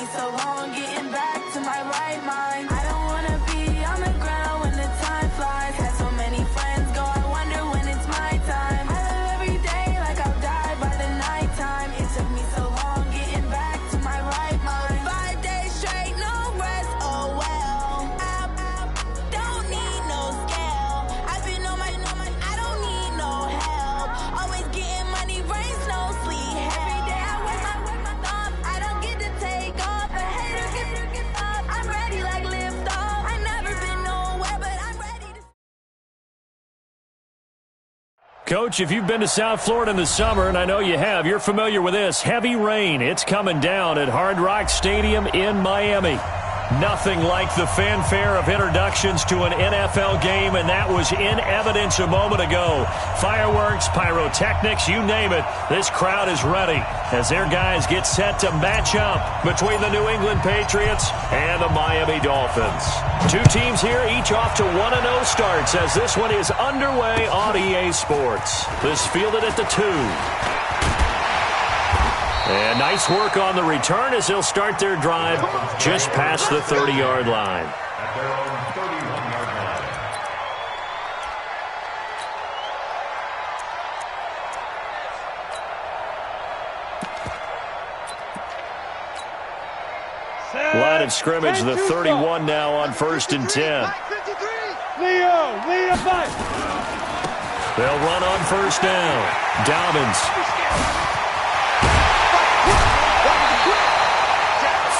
me so long getting back to my right mind. I don't wanna be on the ground when the time flies. Had so many friends go, I wonder when it's my time. I live every day like I'll die by the nighttime. It took me so long getting back to my right mind. 5 days straight, no rest, oh well. I don't need no scale. I've been on my, I don't need no help. Always getting money, rain, snow, sleet. Every day I work my thumb. I don't get to take off. A hater get up. I'm ready like lift off. I never been nowhere, but I'm ready to. Coach, if you've been to South Florida in the summer, and I know you have, you're familiar with this. Heavy rain. It's coming down at Hard Rock Stadium in Miami. Nothing like the fanfare of introductions to an NFL game, and that was in evidence a moment ago. Fireworks, pyrotechnics, you name it. This crowd is ready as their guys get set to match up between the New England Patriots and the Miami Dolphins. Two teams here, each off to 1-0 starts as this one is underway on EA Sports. This fielded at the 2. And nice work on the return as they'll start their drive just past the 30-yard line. Line of scrimmage, the 31 now on 1st and 10. Leo, fight. They'll run on 1st down. Dobbins.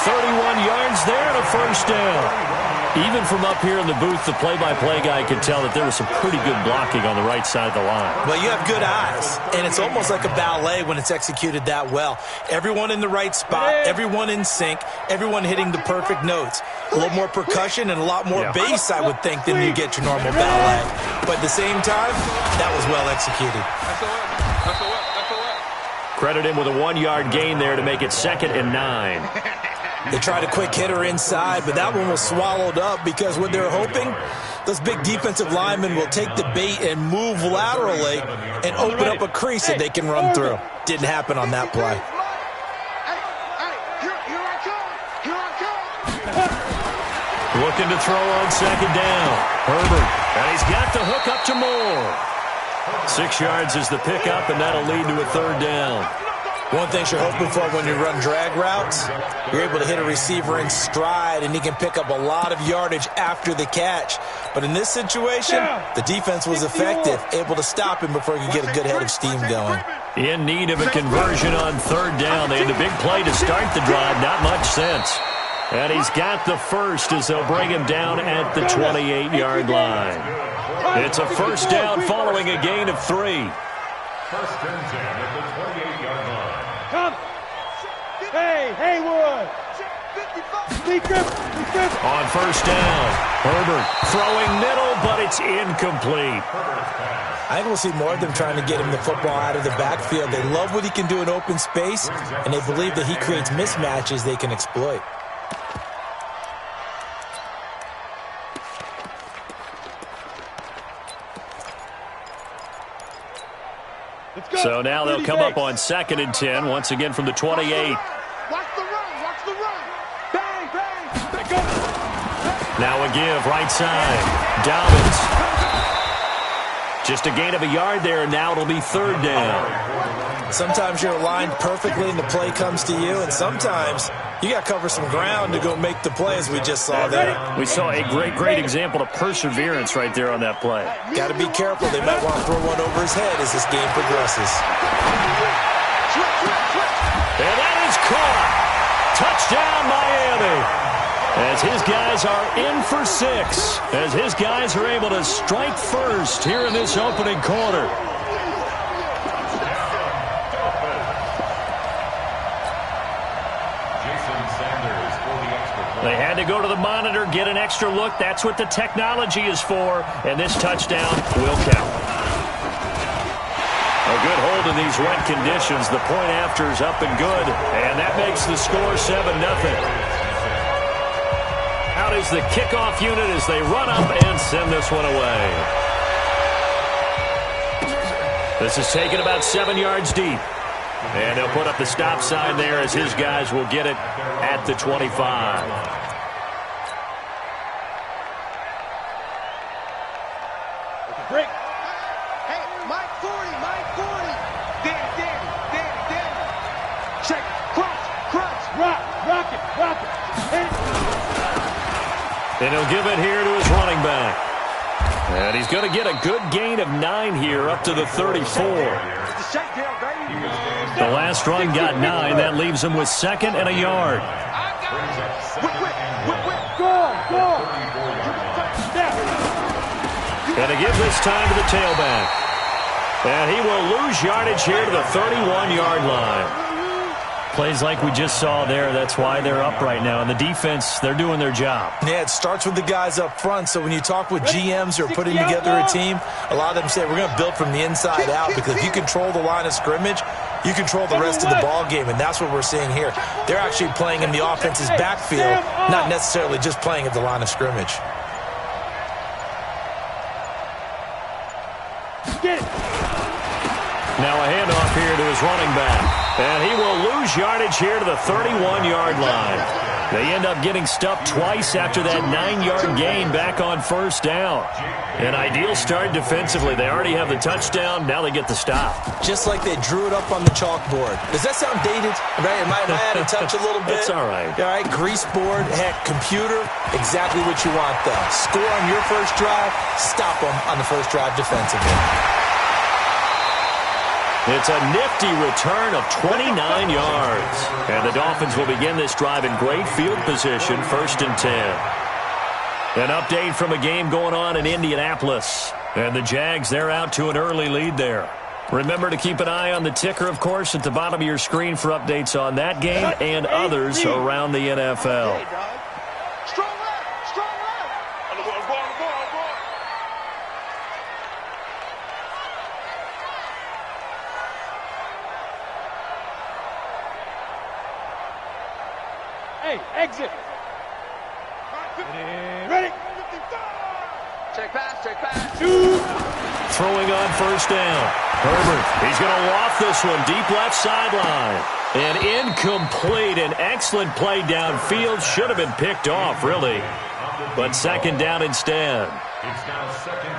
31 yards there and a 1st down. Even from up here in the booth, the play-by-play guy could tell that there was some pretty good blocking on the right side of the line. Well, you have good eyes, and it's almost like a ballet when it's executed that well. Everyone in the right spot, everyone in sync, everyone hitting the perfect notes. A little more percussion and a lot more bass, I would think, than you get your normal ballet. But at the same time, that was well executed. Credit him with a 1-yard gain there to make it 2nd and 9. They tried a quick hitter inside, but that one was swallowed up because what they're hoping, those big defensive linemen will take the bait and move laterally and open up a crease that they can run through. Didn't happen on that play. Looking to throw on 2nd down. Herbert, and he's got the hook up to Moore. 6 yards is the pickup, and that'll lead to a 3rd down. One thing you're hoping for when you run drag routes, you're able to hit a receiver in stride, and he can pick up a lot of yardage after the catch. But in this situation, the defense was effective, able to stop him before he could get a good head of steam going. In need of a conversion on 3rd down. They had the big play to start the drive. Not much sense. And he's got the first as they'll bring him down at the 28-yard line. It's a 1st down following a gain of 3. 1st and 10 at the 28-yard line. Come. Hey, Haywood. On 1st down, Herbert throwing middle, but it's incomplete. I think we'll see more of them trying to get him the football out of the backfield. They love what he can do in open space, and they believe that he creates mismatches they can exploit. So now they'll come up on 2nd and 10, once again from the 28. Watch the run. Bang, bang. Now a give, right side. Dobbins. Just a gain of a yard there, and now it'll be 3rd down. Sometimes you're aligned perfectly and the play comes to you, and sometimes you got to cover some ground to go make the play, as we just saw there. We saw a great example of perseverance right there on that play. Got to be careful. They might want to throw one over his head as this game progresses. And that is caught. Touchdown, Miami. As his guys are in for 6. As his guys are able to strike first here in this opening quarter. They had to go to the monitor, get an extra look. That's what the technology is for, and this touchdown will count. A good hold in these wet conditions. The point after is up and good, and that makes the score 7-0. Out is the kickoff unit as they run up and send this one away. This is taken about 7 yards deep. And they'll put up the stop sign there as his guys will get it at the 25. Break. Hey, Mike 40, Mike 40. Danny. Check, crunch. Rock it. And he'll give it here to his running back. And he's going to get a good gain of 9 here up to the 34. The last run got 9. That leaves him with 2nd and a yard. Go. And to give this time to the tailback. And he will lose yardage here to the 31-yard line. Plays like we just saw there. That's why they're up right now. And the defense, they're doing their job. Yeah, it starts with the guys up front. So when you talk with GMs who are putting together a team, a lot of them say we're going to build from the inside out, because if you control the line of scrimmage, you control the rest of the ball game, and that's what we're seeing here. They're actually playing in the offense's backfield, not necessarily just playing at the line of scrimmage. Now a handoff here to his running back. And he will lose yardage here to the 31-yard line. They end up getting stopped twice after that 9-yard gain back on first down. An ideal start defensively. They already have the touchdown. Now they get the stop. Just like they drew it up on the chalkboard. Does that sound dated? Right? Am I out of touch a little bit? It's all right. All right, grease board, heck, computer, exactly what you want though. Score on your first drive, stop them on the first drive defensively. It's a nifty return of 29 yards. And the Dolphins will begin this drive in great field position, 1st and 10. An update from a game going on in Indianapolis. And the Jags, they're out to an early lead there. Remember to keep an eye on the ticker, of course, at the bottom of your screen for updates on that game and others around the NFL. Strong left. On the ball. Hey, exit. Ready. Check pass. Throwing on first down. Herbert, he's going to loft this one deep left sideline. And incomplete. An excellent play downfield. Should have been picked off, really. But 2nd down instead.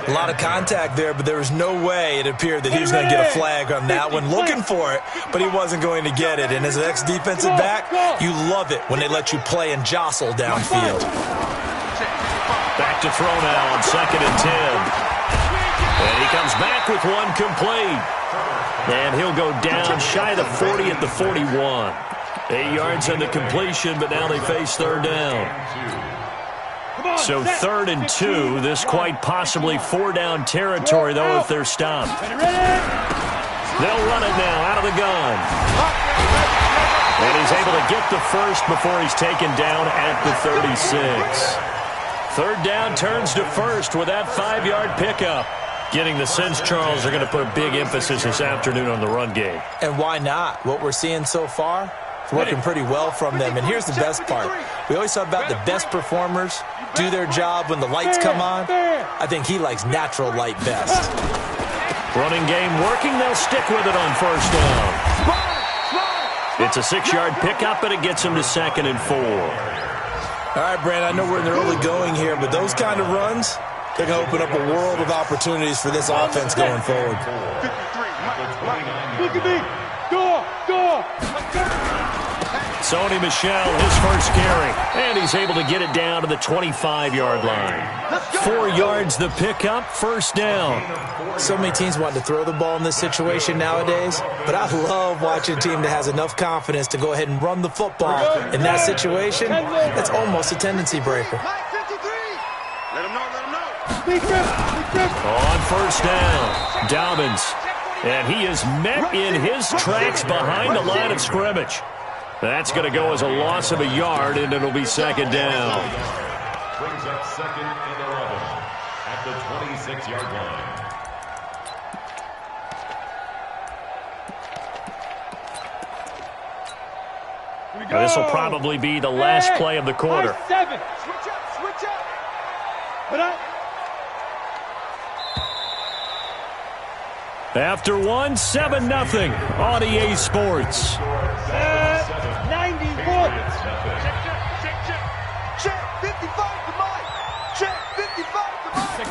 A lot of contact there, but there was no way it appeared that he was going to get a flag on that one. Looking for it, but he wasn't going to get it. And as an ex-defensive back, you love it when they let you play and jostle downfield. Back to throw now on 2nd and 10. And he comes back with one complete. And he'll go down shy of the 40 at the 41. 8 yards on the completion, but now they face 3rd down. So 3rd and 2. This quite possibly 4-down territory, though, if they're stopped. They'll run it now out of the gun. And he's able to get the first before he's taken down at the 36. 3rd down turns to 1st with that 5-yard pickup. Getting the sense, Charles, are going to put a big emphasis this afternoon on the run game. And why not? What we're seeing so far, it's working pretty well from them. And here's the best part. We always talk about the best performers do their job when the lights come on. I think he likes natural light best. Running game working. They'll stick with it on first down. It's a 6-yard pickup, and it gets him to 2nd and 4. All right, Brandon, I know we're in the early going here, but those kind of runs, they're going to open up a world of opportunities for this offense going forward. Look at me. Go. Sony Michel, his first carry. And he's able to get it down to the 25-yard line. 4 yards the pickup, first down. So many teams want to throw the ball in this situation nowadays, but I love watching a team that has enough confidence to go ahead and run the football. In that situation, that's almost a tendency breaker. Let him know. On first down, Dobbins. And he is met in his tracks behind the line of scrimmage. That's going to go as a loss of a yard, and it'll be 2nd down. Brings up 2nd and 11 at the 26-yard line. This will probably be the last play of the quarter. 7. Switch up. But After one, 7-0 on EA Sports. 94. Check 55 to Mike. Check 55 to Mike.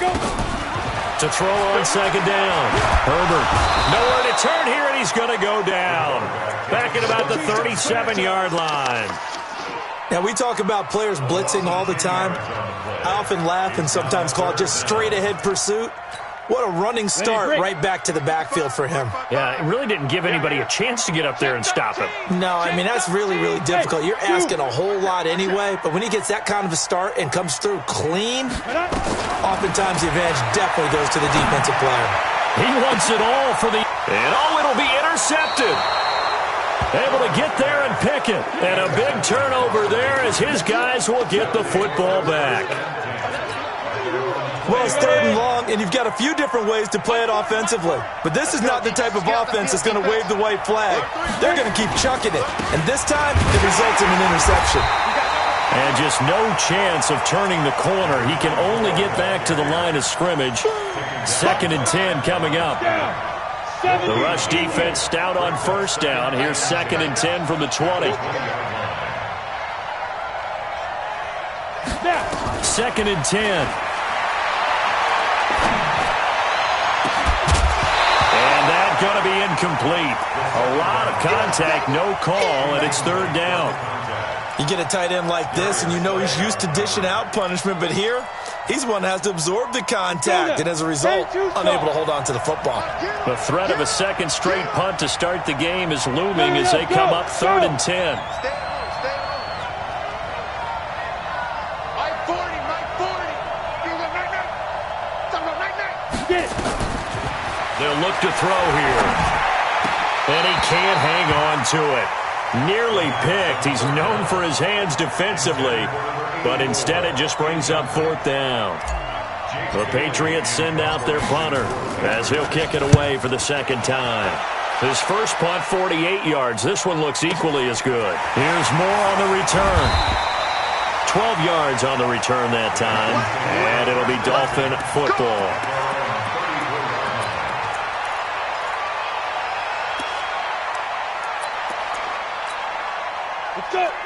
To throw on second down. Herbert, nowhere to turn here, and he's going to go down. Back at about the 37-yard line. Now, we talk about players blitzing all the time. I often laugh and sometimes call it just straight-ahead pursuit. What a running start right back to the backfield for him. Yeah, it really didn't give anybody a chance to get up there and stop him. No, I mean, that's really, really difficult. You're asking a whole lot anyway, but when he gets that kind of a start and comes through clean, oftentimes the advantage definitely goes to the defensive player. He wants it all for the... And it'll be intercepted. Able to get there and pick it. And a big turnover there as his guys will get the football back. Well, it's 3rd and long, and you've got a few different ways to play it offensively. But this is not the type of offense that's going to wave the white flag. They're going to keep chucking it. And this time, it results in an interception. And just no chance of turning the corner. He can only get back to the line of scrimmage. 2nd and 10 coming up. The rush defense stout on first down. Here's 2nd and 10 from the 20. 2nd and 10. Going to be incomplete. A lot of contact, no call, and it's 3rd down. You get a tight end like this, and you know he's used to dishing out punishment, but here, he's one that has to absorb the contact, and as a result, unable to hold on to the football. The threat of a second straight punt to start the game is looming as they come up 3rd and 10. They'll look to throw here. And he can't hang on to it. Nearly picked. He's known for his hands defensively, but instead it just brings up 4th down. The Patriots send out their punter as he'll kick it away for the 2nd time. His first punt, 48 yards. This one looks equally as good. Here's more on the return. 12 yards on the return that time, and it'll be Dolphin football.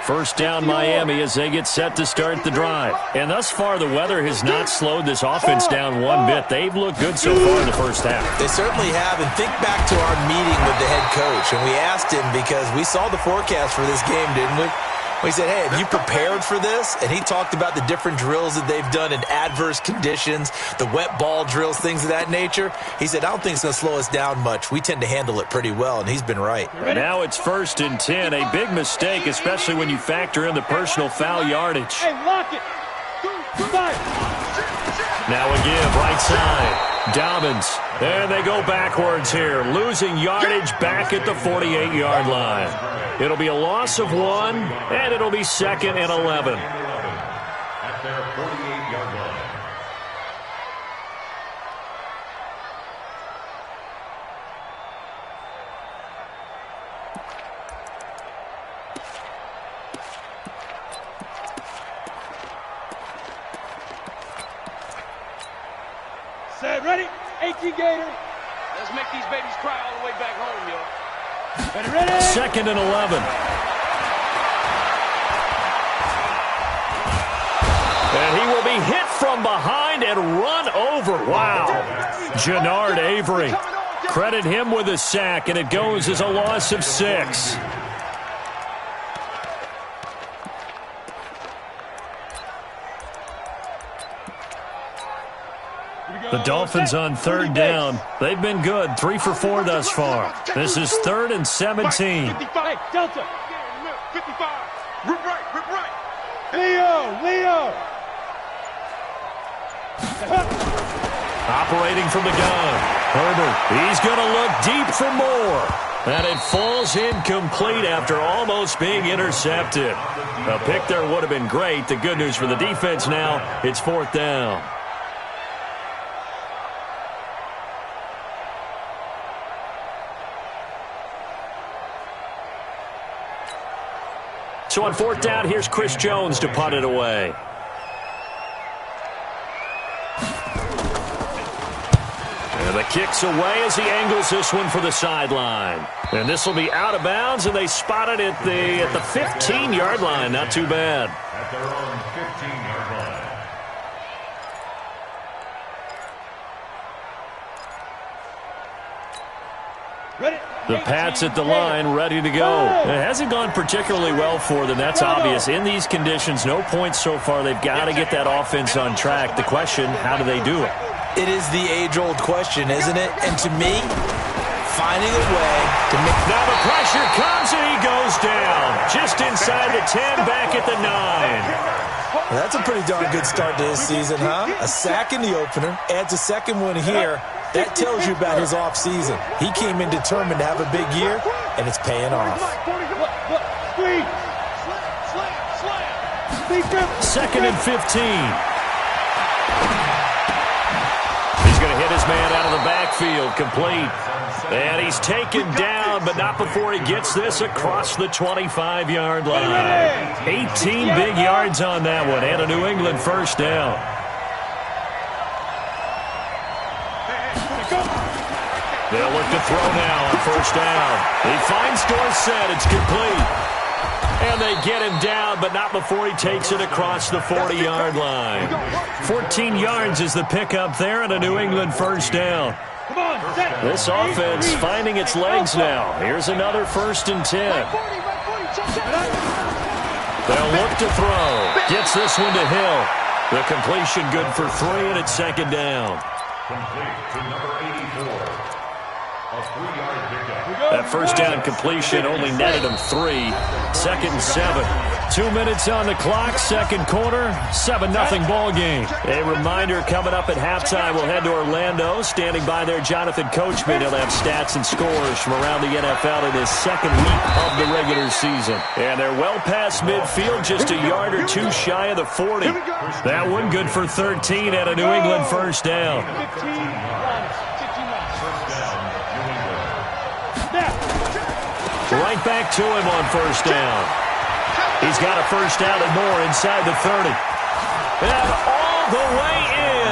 First down Miami as they get set to start the drive. And thus far, the weather has not slowed this offense down one bit. They've looked good so far in the first half. They certainly have. And think back to our meeting with the head coach. And we asked him because we saw the forecast for this game, didn't we? We said, hey, have you prepared for this? And he talked about the different drills that they've done in adverse conditions, the wet ball drills, things of that nature. He said, I don't think it's going to slow us down much. We tend to handle it pretty well, and he's been right. Now it's 1st and 10, a big mistake, especially when you factor in the personal foul yardage. Hey, lock it. 2, 5. Now a give, right side. Dobbins. And they go backwards here, losing yardage back at the 48-yard line. It'll be a loss of 1, and it'll be 2nd and 11. At their 48-yard line. Set, ready? 18 Gator. Let's make these babies cry all the way back home, yo. Ready? 2nd and 11. And he will be hit from behind and run over. Wow. Jannard Avery. Credit him with a sack, and it goes as a loss of 6. The Dolphins on 3rd down. They've been good, 3 for 4 thus far. This is 3rd and 17. 55, Delta. 55. Rip right. Leo. Operating from the gun. Herbert, he's going to look deep for more. And it falls incomplete after almost being intercepted. A pick there would have been great. The good news for the defense now, it's 4th down. So on 4th down, here's Chris Jones to punt it away. And the kick's away as he angles this one for the sideline. And this will be out of bounds, and they spot it at the 15-yard line. Not too bad. At their own 15-yard line. The Pats at the line, ready to go. It hasn't gone particularly well for them. That's obvious. In these conditions, no points so far. They've got to get that offense on track. The question, how do they do it? It is the age-old question, isn't it? And to me, finding a way to make... Now the pressure comes, and he goes down. Just inside the 10, back at the 9. That's a pretty darn good start to his season, huh? A sack in the opener, adds a second one here. That tells you about his offseason. He came in determined to have a big year, and it's paying off. Second and 15. He's going to hit his man out of the backfield, complete. And he's taken down, but not before he gets this across the 25-yard line. 18 big yards on that one, and a New England first down. They'll look to throw now on first down. He finds Dorsett. It's complete. And they get him down, but not before he takes it across the 40-yard line. 14 yards is the pickup there, and a New England first down. This offense finding its legs now. Here's another 1st and 10. They'll look to throw. Gets this one to Hill. The completion good for 3, and it's second down. Complete to number 84. A 3-yard pickup. That first down completion only netted him 3. Second and 7. 2 minutes on the clock, second quarter, 7-0 ball game. A reminder coming up at halftime, we'll head to Orlando. Standing by there, Jonathan Coachman. He'll have stats and scores from around the NFL in his second week of the regular season. And they're well past midfield, just a yard or 2 shy of the 40. That one good for 13 at a New England first down. Right back to him on first down. He's got a first down and more inside the 30. And all the way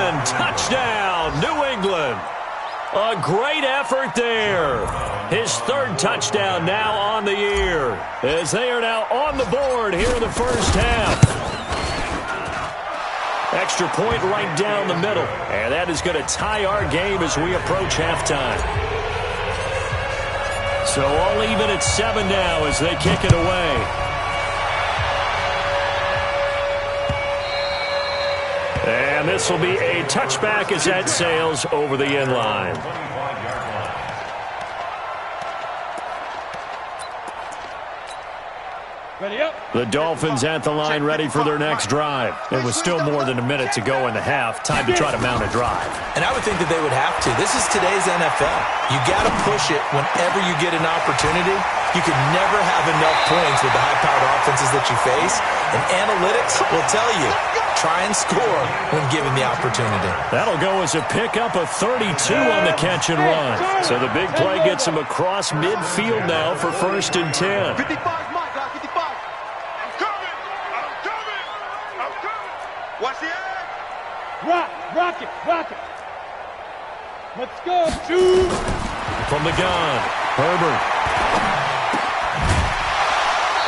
in. Touchdown, New England. A great effort there. His 3rd touchdown now on the year, as they are now on the board here in the first half. Extra point right down the middle. And that is going to tie our game as we approach halftime. So all even at 7 now as they kick it away. And this will be a touchback as that sails over the end line. The Dolphins at the line ready for their next drive. It was still more than a minute to go in the half. Time to try to mount a drive. And I would think that they would have to. This is today's NFL. You got to push it whenever you get an opportunity. You can never have enough points with the high-powered offenses that you face. And analytics will tell you, try and score when given the opportunity. That'll go as a pickup of 32 on the catch and run. So the big play gets him across midfield now for 1st and 10. 55, Mike, 55. I'm coming. Watch the edge. Rock it. Let's go. Shoot. From the gun, Herbert.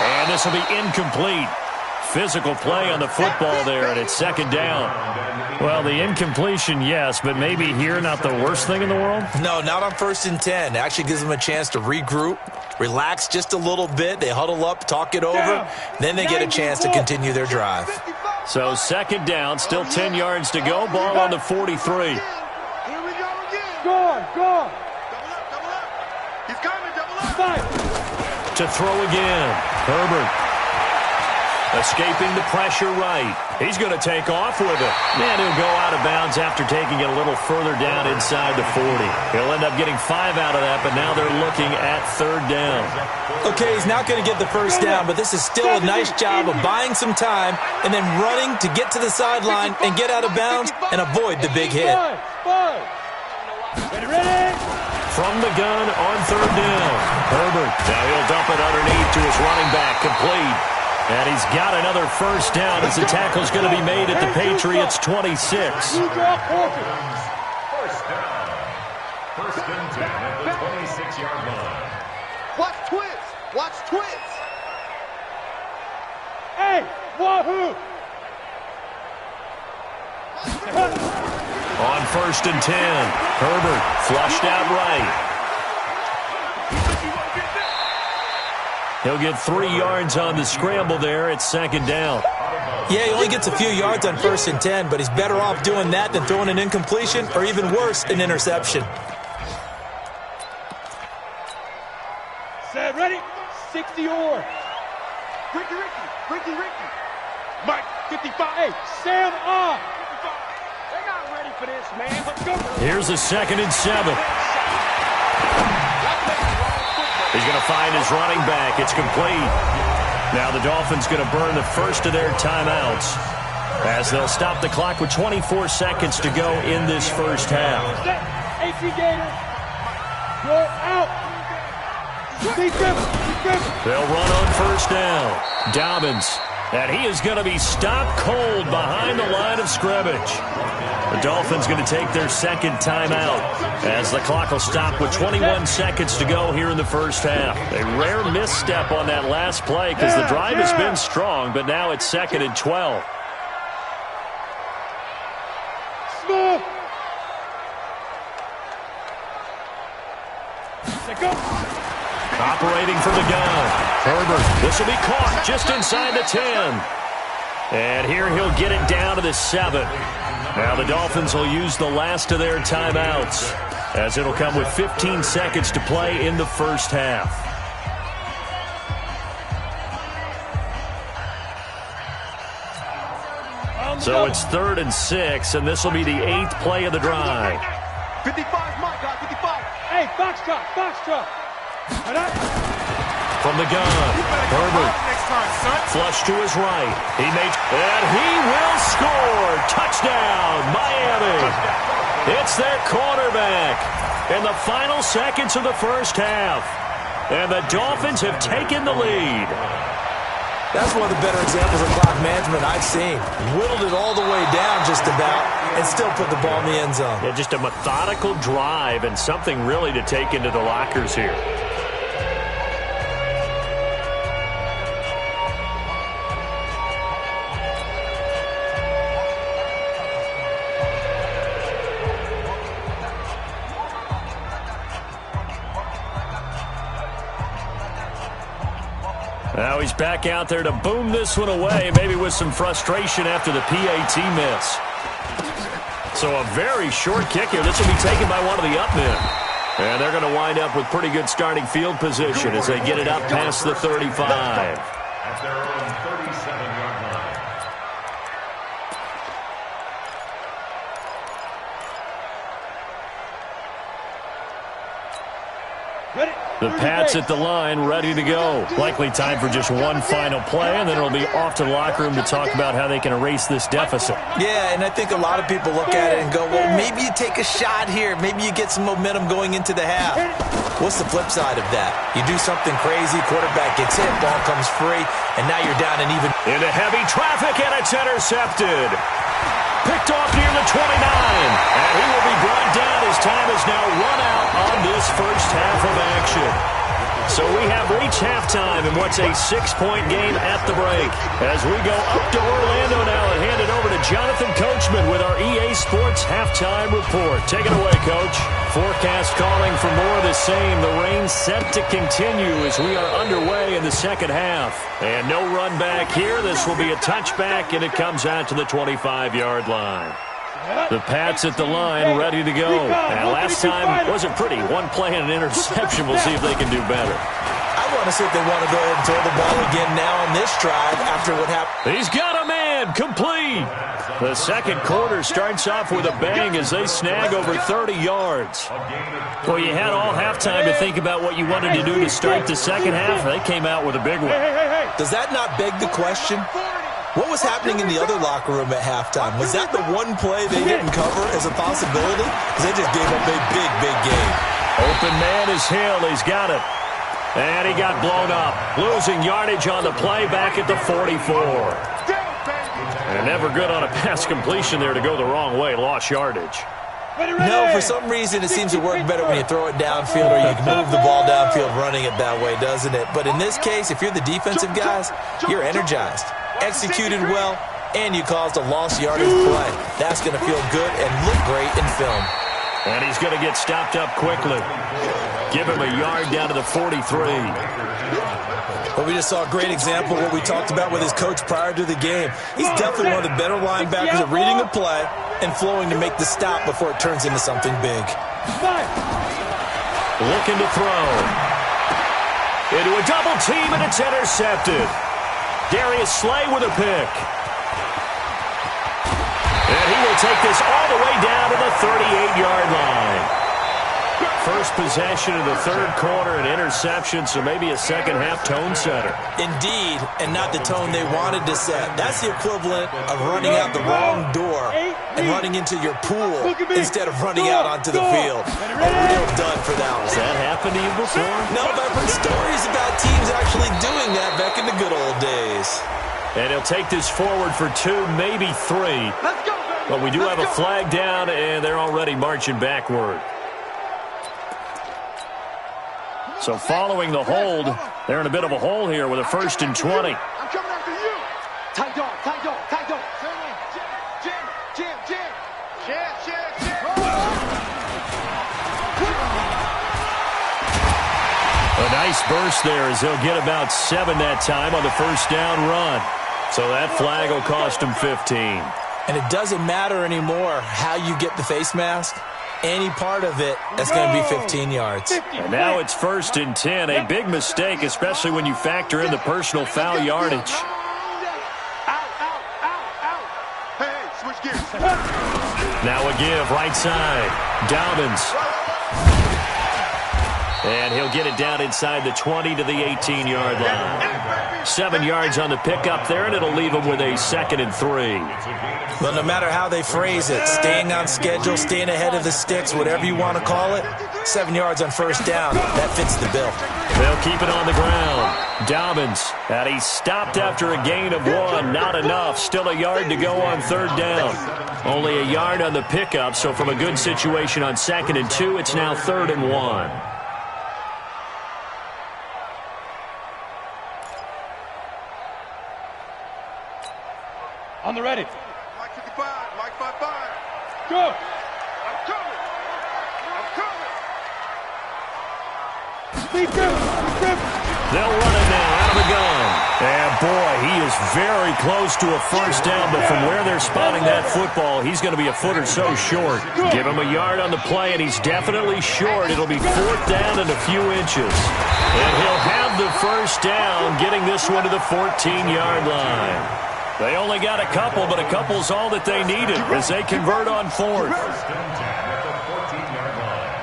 And this will be incomplete. Physical play on the football there, and it's second down. Well, the incompletion, yes, but maybe here not the worst thing in the world? No, not on 1st and 10. It actually gives them a chance to regroup, relax just a little bit. They huddle up, talk it over. Then they get a chance to continue their drive. So second down, still 10 yards to go. Ball on the 43. Here we go again. Go. Double up. He's coming, double up. To throw again, Herbert. Escaping the pressure right. He's going to take off with it. And he'll go out of bounds after taking it a little further down inside the 40. He'll end up getting 5 out of that, but now they're looking at 3rd down. Okay, he's not going to get the first down, but this is still a nice job of buying some time and then running to get to the sideline and get out of bounds and avoid the big hit. Ready? From the gun on 3rd down. Herbert. Now he'll dump it underneath to his running back, complete. And he's got another first down as the tackle's going to be made at the Patriots' 26. 26-yard line. Watch twins. Watch twins. Hey, wahoo! On 1st and 10, Herbert flushed out right. He'll get 3 yards on the scramble there. It's 2nd down. Yeah, he only gets a few yards on 1st and 10, but he's better off doing that than throwing an incompletion or even worse, an interception. Set, ready? 60 or. Ricky. Mike, 55. Hey, Sam on. They're not ready for this, man. Let's go. Here's a 2nd and 7. He's going to find his running back. It's complete. Now the Dolphins going to burn the first of their timeouts as they'll stop the clock with 24 seconds to go in this first half. 18 Gator. You're out. They'll run on 1st down. Dobbins. And he is going to be stopped cold behind the line of scrimmage. The Dolphins going to take their 2nd timeout as the clock will stop with 21 seconds to go here in the first half. A rare misstep on that last play because the drive has been strong, but now it's 2nd and 12. Smooth. Go. Operating for the gun. Herbert. This will be caught just inside the 10. And here he'll get it down to the 7. Now the Dolphins will use the last of their timeouts as it'll come with 15 seconds to play in the first half. So it's 3rd and 6, and this will be the 8th play of the drive. 55, my God, 55. Hey, Foxtrot. From the gun, Herbert, flush to his right. And he will score. Touchdown, Miami. It's their quarterback in the final seconds of the first half. And the Dolphins have taken the lead. That's one of the better examples of clock management I've seen. Whittled it all the way down just about and still put the ball in the end zone. Yeah, just a methodical drive and something really to take into the lockers here. Now he's back out there to boom this one away, maybe with some frustration after the PAT miss. So a very short kick here. This will be taken by one of the up men. And they're going to wind up with pretty good starting field position as they get it up past the 35. At their own 37-yard line. The Pats at the line, ready to go. Likely time for just one final play, and then it'll be off to the locker room to talk about how they can erase this deficit. Yeah, and I think a lot of people look at it and go, well, maybe you take a shot here. Maybe you get some momentum going into the half. What's the flip side of that? You do something crazy, quarterback gets hit, ball comes free, and now you're down and even. Into heavy traffic, and it's intercepted. Picked off near the 29. And he will be brought down as time is now run out on this first half of action. So we have reached halftime in what's a 6-point game at the break. As we go up to Orlando now and hand it over to Jonathan Coachman with our EA Sports Halftime Report. Take it away, Coach. Forecast calling for more of the same. The rain set to continue as we are underway in the second half. And no run back here. This will be a touchback, and it comes out to the 25-yard line. The Pats at the line, ready to go. And last time wasn't pretty. One play and an interception. We'll see if they can do better. I want to see if they want to go ahead and throw the ball again now on this drive after what happened. He's got a man, complete. The second quarter starts off with a bang as they snag over 30 yards. Well, you had all halftime to think about what you wanted to do to start the second half. They came out with a big one. Does that not beg the question? What was happening in the other locker room at halftime? Was that the one play they didn't cover as a possibility? Because they just gave up a big, big game. Open man is Hill. He's got it. And he got blown up. Losing yardage on the play back at the 44. And never good on a pass completion there to go the wrong way. Lost yardage. No, for some reason, it seems to work better when you throw it downfield or you can move the ball downfield running it that way, doesn't it? But in this case, if you're the defensive guys, you're energized, executed well, and you caused a lost yardage play. That's going to feel good and look great in film. And he's going to get stopped up quickly. Give him a yard down to the 43. But we just saw a great example of what we talked about with his coach prior to the game. He's definitely one of the better linebackers at reading the play and flowing to make the stop before it turns into something big. Looking to throw. Into a double team, and it's intercepted. Darius Slay with a pick. And he will take this all the way down to the 38-yard line. First possession of the third quarter, an interception, so maybe a second-half tone setter. Indeed, and not the tone they wanted to set. That's the equivalent of running out the wrong door and running into your pool instead of running out onto the field. A real dud for that one. Has that happened to you before? No, but I've heard stories about teams actually doing that back in the good old days. And he'll take this forward for 2, maybe 3. But we do have a flag down, and they're already marching backward. So following the hold, they're in a bit of a hole here with a 1st and 20. I'm coming after you. Tight dog, tight dog, tight dog. Jam. A nice burst there as they'll get about 7 that time on the first down run. So that flag will cost them 15. And it doesn't matter anymore how you get the face mask. Any part of it, that's going to be 15 yards. And now it's 1st and 10. A big mistake, especially when you factor in the personal foul yardage. Hey, switch gears. Now a give, right side. Dobbins. And he'll get it down inside the 20 to the 18-yard line. 7 yards on the pickup there, and it'll leave him with a 2nd and 3. Well, no matter how they phrase it, staying on schedule, staying ahead of the sticks, whatever you want to call it, 7 yards on first down, that fits the bill. They'll keep it on the ground. Dobbins, and he's stopped after a gain of 1. Not enough. Still a yard to go on 3rd down. Only a yard on the pickup, so from a good situation on 2nd and 2, it's now 3rd and 1. On the ready. Mike 55, Mike 55. Go. I'm coming. Speed through. They'll run it now out of the gun. And boy, he is very close to a first down, but from where they're spotting that football, he's going to be a foot or so short. Give him a yard on the play, and he's definitely short. It'll be 4th down and a few inches. And he'll have the first down, getting this one to the 14-yard line. They only got a couple, but a couple's all that they needed as they convert on 4th. First and 10 at the 14-yard line.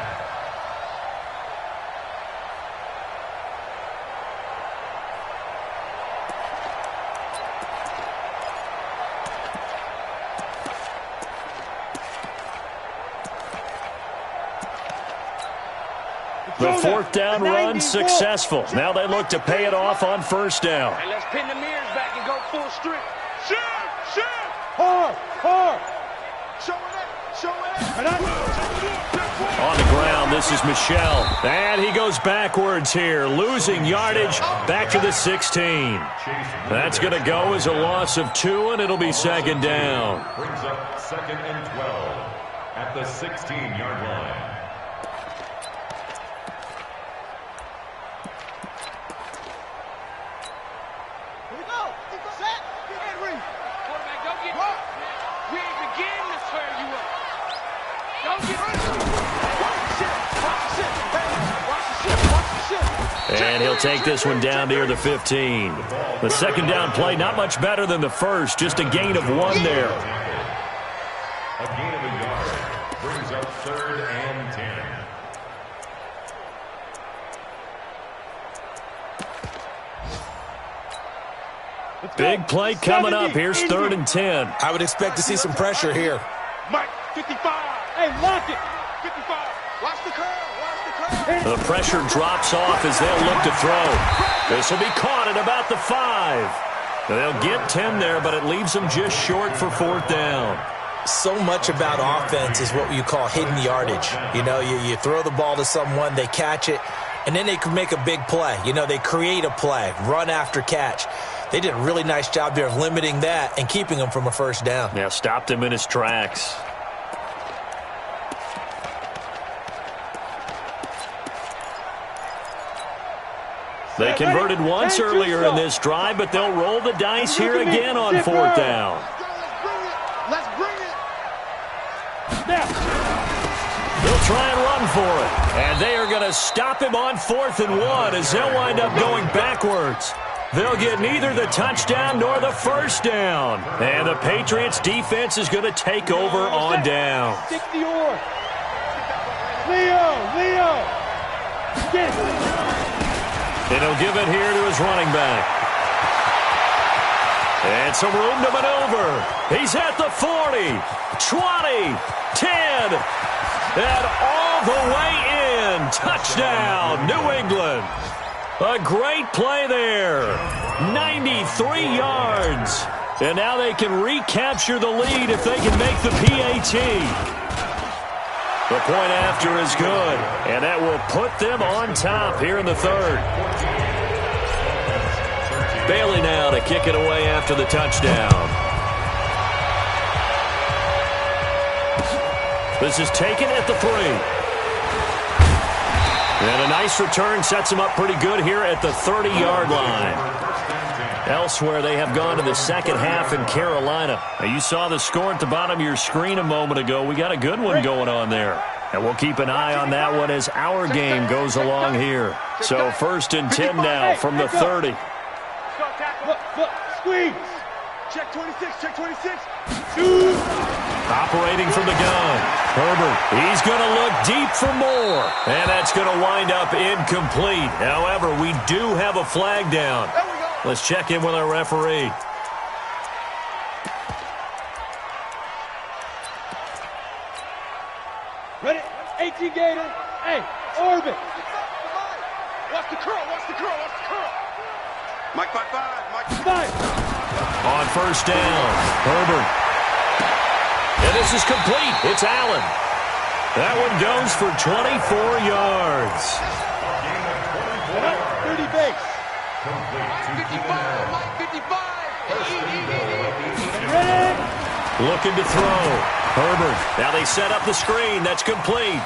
The 4th down run successful. Now they look to pay it off on first down. Hey, let's pin the mirrors back and go full strip. Shoot! Hard! Show it. On the ground, this is Michelle. And he goes backwards here, losing yardage back to the 16. That's going to go as a loss of 2, and it'll be 2nd down. Brings up 2nd and 12 at the 16-yard line. And he'll take this one down near the 15. The 2nd down play, not much better than the first, just a gain of 1 there. A gain of a yard brings up 3rd and 10. Big play coming up. Here's 3rd and 10. I would expect to see some pressure here. Mike, 55. Hey, lock it. 55. Watch the curve. The pressure drops off as they'll look to throw. This will be caught at about the 5. They'll get 10 there, but it leaves them just short for 4th down. So much about offense is what you call hidden yardage. You know, you throw the ball to someone, they catch it, and then they can make a big play. You know, they create a play, run after catch. They did a really nice job there of limiting that and keeping him from a first down. Yeah, stopped him in his tracks. They converted once earlier in this drive, but they'll roll the dice here again on fourth down. Let's bring it. They'll try and run for it. And they are going to stop him on 4th and 1 as they'll wind up going backwards. They'll get neither the touchdown nor the first down. And the Patriots defense is going to take over on down. Stick the oar. Leo. Get it. And he'll give it here to his running back. And some room to maneuver. He's at the 40, 20, 10, and all the way in. Touchdown, New England. A great play there. 93 yards. And now they can recapture the lead if they can make the PAT. The point after is good, and that will put them on top here in the third. Bailey now to kick it away after the touchdown. This is taken at the 3. And a nice return sets him up pretty good here at the 30-yard line. Elsewhere, they have gone to the second half in Carolina. Now, you saw the score at the bottom of your screen a moment ago. We got a good one going on there. And we'll keep an eye on that one as our game goes along here. So 1st and 10 now from the 30. Look, squeeze. Check 26, check 26. Operating from the gun. Herbert, he's going to look deep for more. And that's going to wind up incomplete. However, we do have a flag down. Let's check in with our referee. Ready? 18 Gator. Hey, orbit. Watch the curl. Mike 5-5. On 1st down, Herbert. And this is complete. It's Allen. That one goes for 24 yards. 30 base. Complete to Mike 55. Ready? Looking to throw. Herbert. Now they set up the screen. That's complete.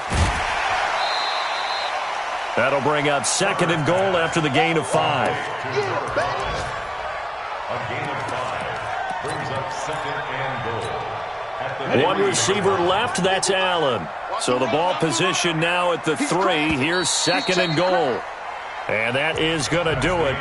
That'll bring up 2nd and goal after the gain of 5. A gain of 5 brings up 2nd and goal. One receiver left. That's Allen. So the ball position now at the 3. Here's 2nd and goal. And that is going to do it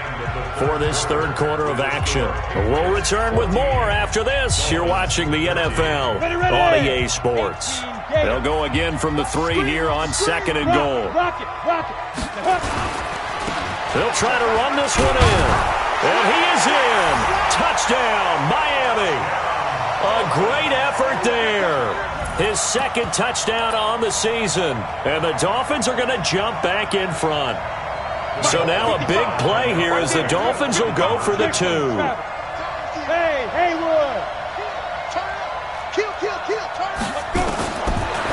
for this third quarter of action. We'll return with more after this. You're watching the NFL on EA Sports. They'll go again from the 3 here on 2nd and goal. They'll try to run this one in. And he is in. Touchdown, Miami. A great effort there. His 2nd touchdown on the season. And the Dolphins are going to jump back in front. So now a big play here as the Dolphins will go for the 2. Hey, Haywood. Kill.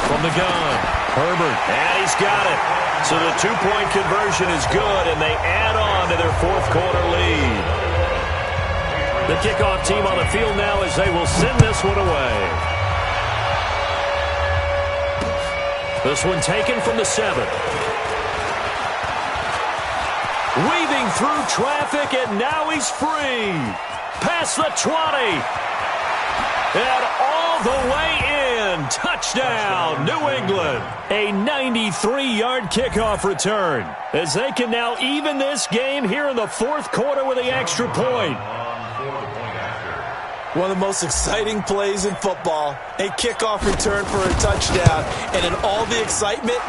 From the gun, Herbert, and he's got it. So the 2-point conversion is good, and they add on to their 4th quarter lead. The kickoff team on the field now as they will send this one away. This one taken from the 7. Weaving through traffic, and now he's free. Past the 20. And all the way in. Touchdown, New England. A 93-yard kickoff return as they can now even this game here in the 4th quarter with the extra point. One of the most exciting plays in football. A kickoff return for a touchdown. And in all the excitement,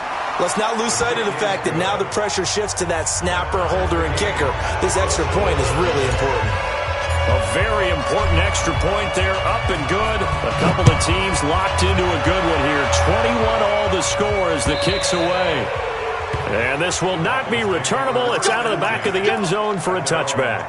let's not lose sight of the fact that now the pressure shifts to that snapper, holder, and kicker. This extra point is really important. A very important extra point there, up and good. A couple of teams locked into a good one here. 21 all the score as the kick's away. And this will not be returnable. It's out of the back of the end zone for a touchback.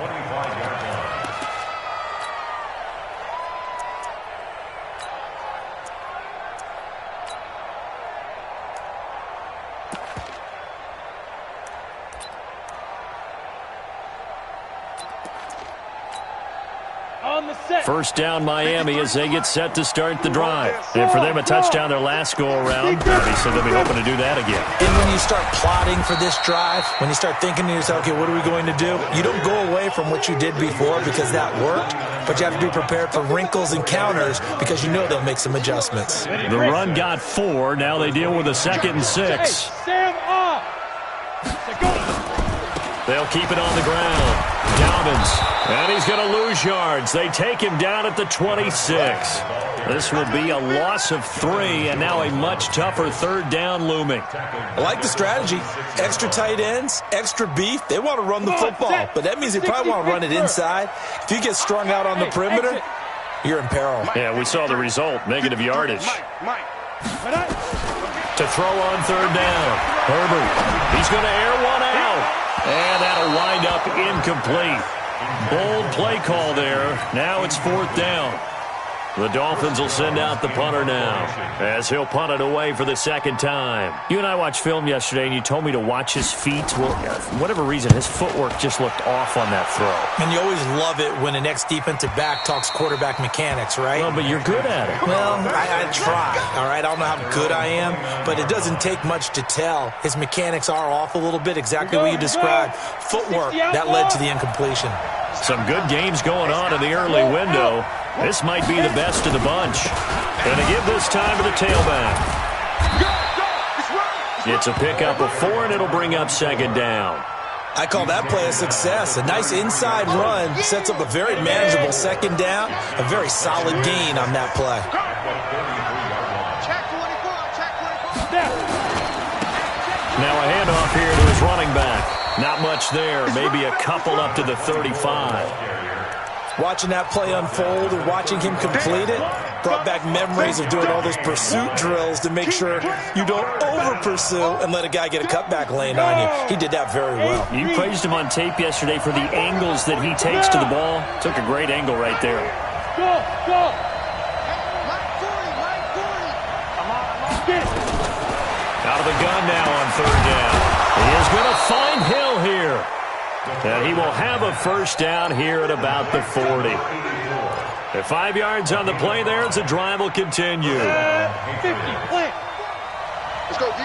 First down Miami as they get set to start the drive. And for them, a touchdown their last go-around. Obviously, they'll be hoping to do that again. And when you start plotting for this drive, when you start thinking to yourself, okay, what are we going to do? You don't go away from what you did before because that worked, but you have to be prepared for wrinkles and counters because you know they'll make some adjustments. The run got 4. Now they deal with a 2nd and 6. They'll keep it on the ground. Dobbins, and he's going to lose yards. They take him down at the 26. This will be a loss of 3, and now a much tougher 3rd down looming. I like the strategy. Extra tight ends, extra beef. They want to run the football, but that means they probably want to run it inside. If you get strung out on the perimeter, you're in peril. Yeah, we saw the result, negative yardage. To throw on 3rd down. Herbert, he's going to air one out. And that'll wind up incomplete. Bold play call there. Now it's 4th down. The Dolphins will send out the punter now as he'll punt it away for the 2nd time. You and I watched film yesterday, and you told me to watch his feet. Well, for whatever reason, his footwork just looked off on that throw. And you always love it when an ex-defensive back talks quarterback mechanics, right? Well, but you're good at it. Well, I try, all right? I don't know how good I am, but it doesn't take much to tell. His mechanics are off a little bit, exactly what you described. Footwork, that led to the incompletion. Some good games going on in the early window. This might be the best of the bunch. Going to give this time to the tailback. It's a pickup of 4, and it'll bring up 2nd down. I call that play a success. A nice inside run sets up a very manageable 2nd down. A very solid gain on that play. Now a handoff here to his running back. Not much there. Maybe a couple up to the 35. Watching that play unfold and watching him complete it brought back memories of doing all those pursuit drills to make sure you don't over-pursue and let a guy get a cutback lane on you. He did that very well. You praised him on tape yesterday for the angles that he takes to the ball. Took a great angle right there. Out of the gun now on 3rd down. He is going to find Hill here. And he will have a 1st down here at about the 40. At 5 yards on the play there, as the drive will continue. 50, play. Let's go, D.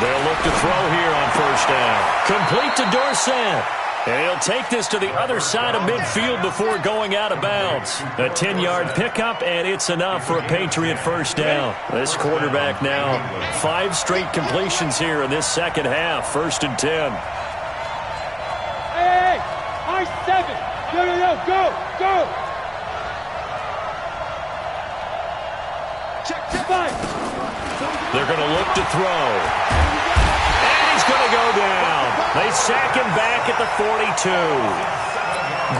They'll look to throw here on 1st down. Complete to Dorsett. And he'll take this to the other side of midfield before going out of bounds. A 10-yard pickup, and it's enough for a Patriot 1st down. This quarterback now, 5 straight completions here in this 2nd half. 1st and 10. Hey, I-7. Go. Check. They're going to look to throw. And he's going to go down. They sack him back at the 42.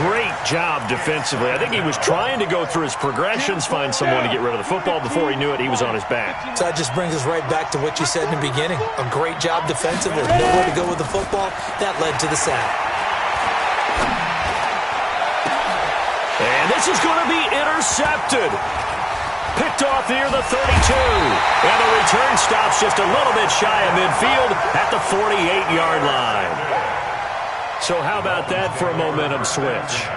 Great job defensively. I think he was trying to go through his progressions, find someone to get rid of the football. Before he knew it, he was on his back. So that just brings us right back to what you said in the beginning. A great job defensively. Nowhere to go with the football. That led to the sack. And this is going to be intercepted. Picked off near the 32. And the return stops just a little bit shy of midfield at the 48-yard line. So how about that for a momentum switch?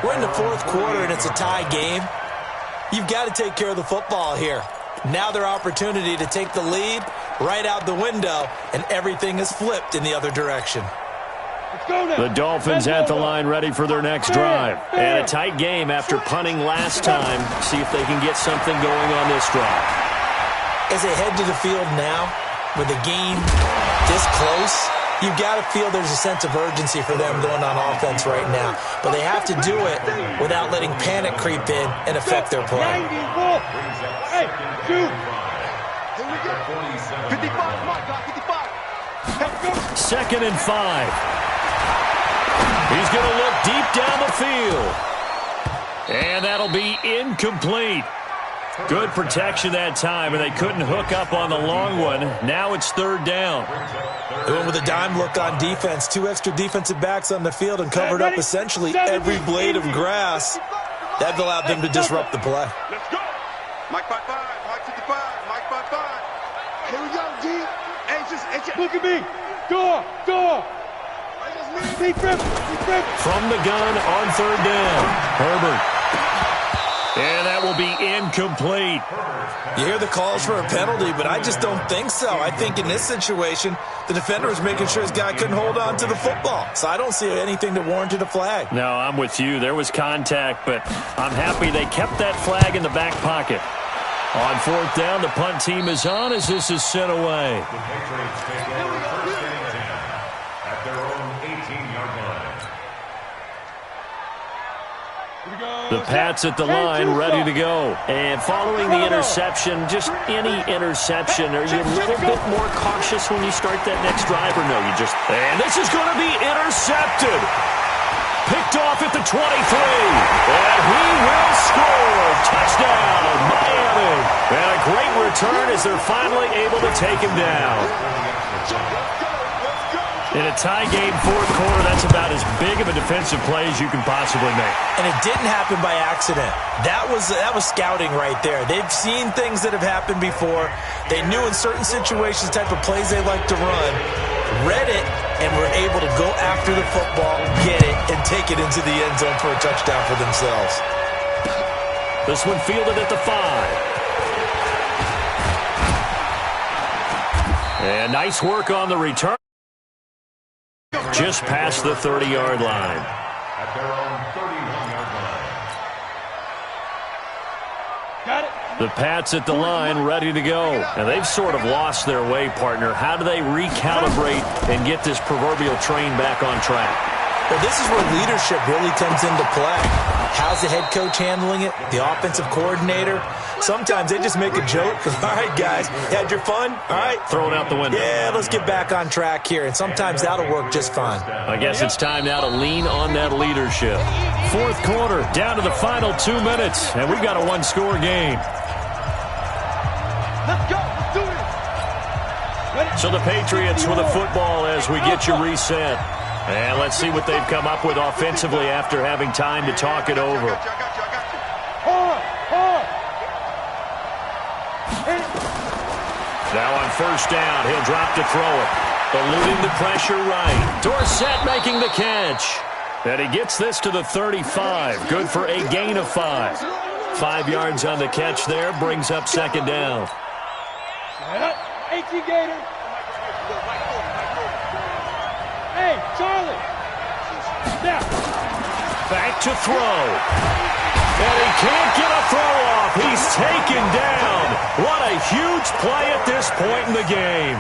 We're in the 4th quarter, and it's a tie game. You've got to take care of the football here. Now their opportunity to take the lead right out the window, and everything is flipped in the other direction. The Dolphins at the line ready for their next drive. And a tight game after punting last time. See if they can get something going on this drive. As they head to the field now, with the game this close, you've got to feel there's a sense of urgency for them going on offense right now. But they have to do it without letting panic creep in and affect their play. Hey, shoot. Here we go. 55, Mike, 55. Let's go. 2nd and 5. He's going to look deep down the field. And that'll be incomplete. Good protection that time, and they couldn't hook up on the long one. Now it's 3rd down. They went with a dime look on defense. 2 extra defensive backs on the field and covered up essentially every blade of grass. That allowed them to disrupt the play. Let's go. Mike 55, Mike 55, Mike 55. Here we go, D. Anxious. Look at me. Door. From the gun on third down, Herbert. And that will be incomplete. You hear the calls for a penalty, but I just don't think so. I think in this situation, the defender was making sure his guy couldn't hold on to the football. So I don't see anything that warranted a flag. No, I'm with you. There was contact, but I'm happy they kept that flag in the back pocket. On fourth down, the punt team is on as this is sent away. The Patriots take over first and 10 at their own 18-yard line. The Pats at the line, ready to go. And following the interception, just any interception, are you a little bit more cautious when you start that next drive, or no? And this is going to be intercepted. Picked off at the 23. And he will score. Touchdown, Miami. And a great return as they're finally able to take him down. In a tie game, fourth quarter, that's about as big of a defensive play as you can possibly make. And it didn't happen by accident. That was scouting right there. They've seen things that have happened before. They knew in certain situations the type of plays they like to run, read it, and were able to go after the football, get it, and take it into the end zone for a touchdown for themselves. This one fielded at the 5. And nice work on the return. Just past the 30-yard line. At their own 31-yard line. Got it. The Pats at the line, ready to go. And they've sort of lost their way, partner. How do they recalibrate and get this proverbial train back on track? Well, this is where leadership really comes into play. How's the head coach handling it? The offensive coordinator? Sometimes they just make a joke. All right, guys, you had your fun? All right. Throw it out the window. Yeah, let's get back on track here. And sometimes that'll work just fine. I guess it's time now to lean on that leadership. Fourth quarter, down to the final 2 minutes, and we've got a one-score game. Let's go. Let's do this. Ready? So the Patriots with a football as we get you reset. And let's see what they've come up with offensively after having time to talk it over. I got you. Hard. Now on first down, he'll drop to throw it. Eluding the pressure right. Dorsett making the catch. And he gets this to the 35. Good for a gain of 5. 5 yards on the catch there. Brings up second down. 18 Gator. Hey, Charlie. Now. Back to throw. And he can't get a throw off. He's taken down. What a huge play at this point in the game.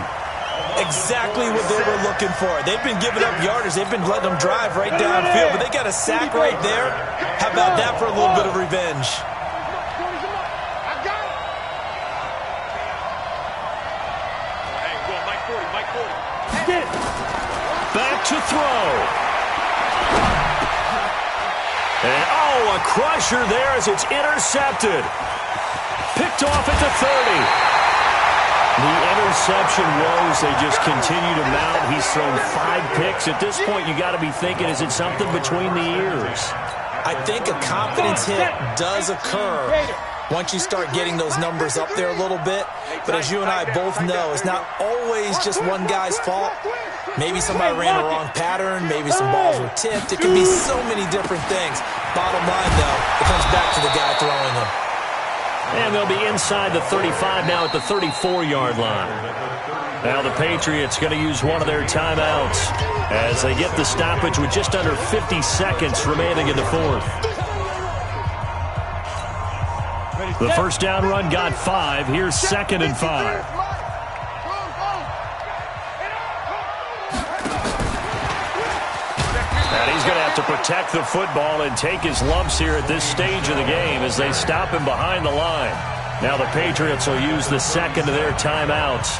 Exactly what they were looking for. They've been giving up yarders. They've been letting them drive right downfield, but they got a sack right there. How about that for a little bit of revenge? I got it. Hey, go Mike 40. Get it. Back to throw. And, a crusher there as it's intercepted. Picked off at the 30. The interception woes, they just continue to mount. He's thrown 5 picks. At this point, you got to be thinking, is it something between the ears? I think a confidence hit does occur once you start getting those numbers up there a little bit. But as you and I both know, it's not always just one guy's fault. Maybe somebody ran a wrong pattern. Maybe some balls were tipped. It can be so many different things. Bottom line, though, it comes back to the guy throwing them. And they'll be inside the 35 now at the 34-yard line. Now the Patriots going to use one of their timeouts as they get the stoppage with just under 50 seconds remaining in the fourth. The first down run got 5. Here's second and 5. And he's going to have to protect the football and take his lumps here at this stage of the game as they stop him behind the line. Now the Patriots will use the second of their timeouts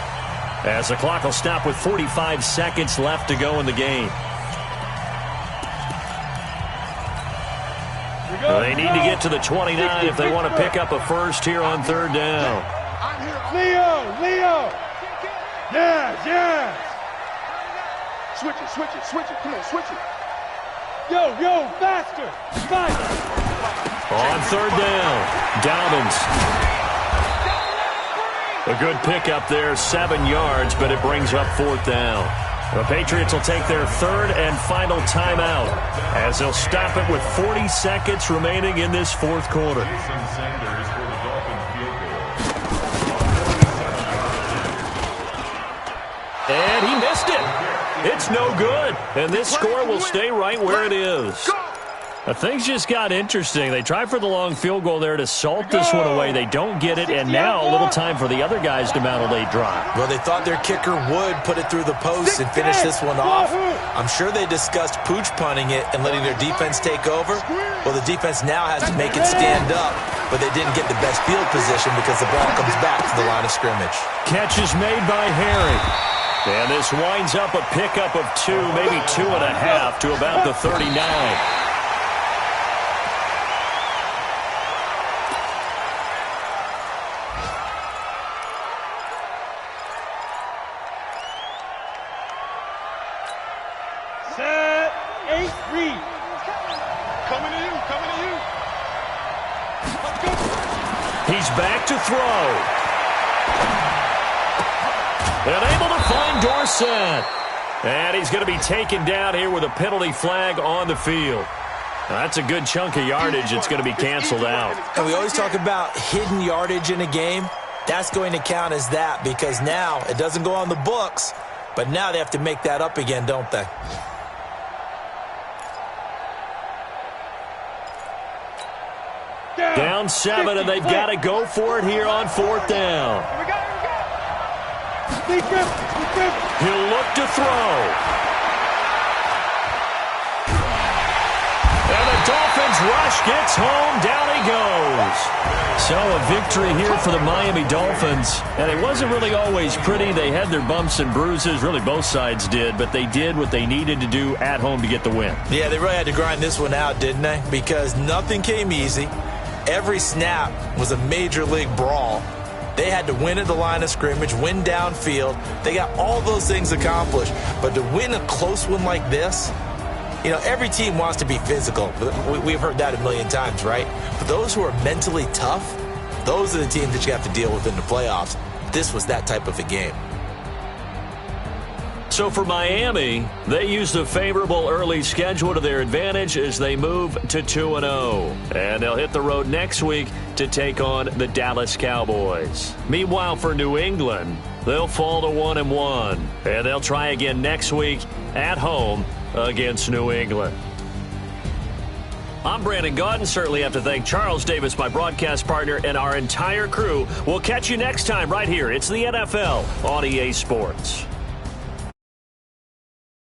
as the clock will stop with 45 seconds left to go in the game. They need to get to the 29 if they want to pick up a first here on third down. Leo. Yeah. Switch it. Come on, switch it. Yo, faster. On third down, Dobbins. A good pickup there, 7 yards, but it brings up fourth down. The Patriots will take their third and final timeout as they'll stop it with 40 seconds remaining in this fourth quarter. And he missed it. It's no good. And this score will stay right where it is. Things just got interesting. They tried for the long field goal there to salt this one away. They don't get it, and now a little time for the other guys to mount a late drive. Well, they thought their kicker would put it through the post and finish this one off. I'm sure they discussed pooch punting it and letting their defense take over. Well, the defense now has to make it stand up, but they didn't get the best field position because the ball comes back to the line of scrimmage. Catch is made by Harry. And this winds up a pickup of 2, maybe 2.5 to about the 39. Set, 8, read. Coming to you, coming to you. Let's go. He's back to throw. And able to find Dorsett. And he's going to be taken down here with a penalty flag on the field. Now, that's a good chunk of yardage. It's going to be canceled out. And we always talk about hidden yardage in a game. That's going to count as that because now it doesn't go on the books, but now they have to make that up again, don't they? Down 7, and they've got to go for it here on 4th down. He'll look to throw. And the Dolphins rush gets home. Down he goes. So a victory here for the Miami Dolphins. And it wasn't really always pretty. They had their bumps and bruises. Really, both sides did. But they did what they needed to do at home to get the win. Yeah, they really had to grind this one out, didn't they? Because nothing came easy. Every snap was a major league brawl. They had to win at the line of scrimmage, win downfield. They got all those things accomplished. But to win a close one like this, you know, every team wants to be physical. We've heard that a million times, right? But those who are mentally tough, those are the teams that you have to deal with in the playoffs. This was that type of a game. So for Miami, they used a favorable early schedule to their advantage as they move to 2-0. And they'll hit the road next week to take on the Dallas Cowboys. Meanwhile, for New England, they'll fall to 1-1. And they'll try again next week at home against New England. I'm Brandon Gaudin. Certainly have to thank Charles Davis, my broadcast partner, and our entire crew. We'll catch you next time right here. It's the NFL on EA Sports.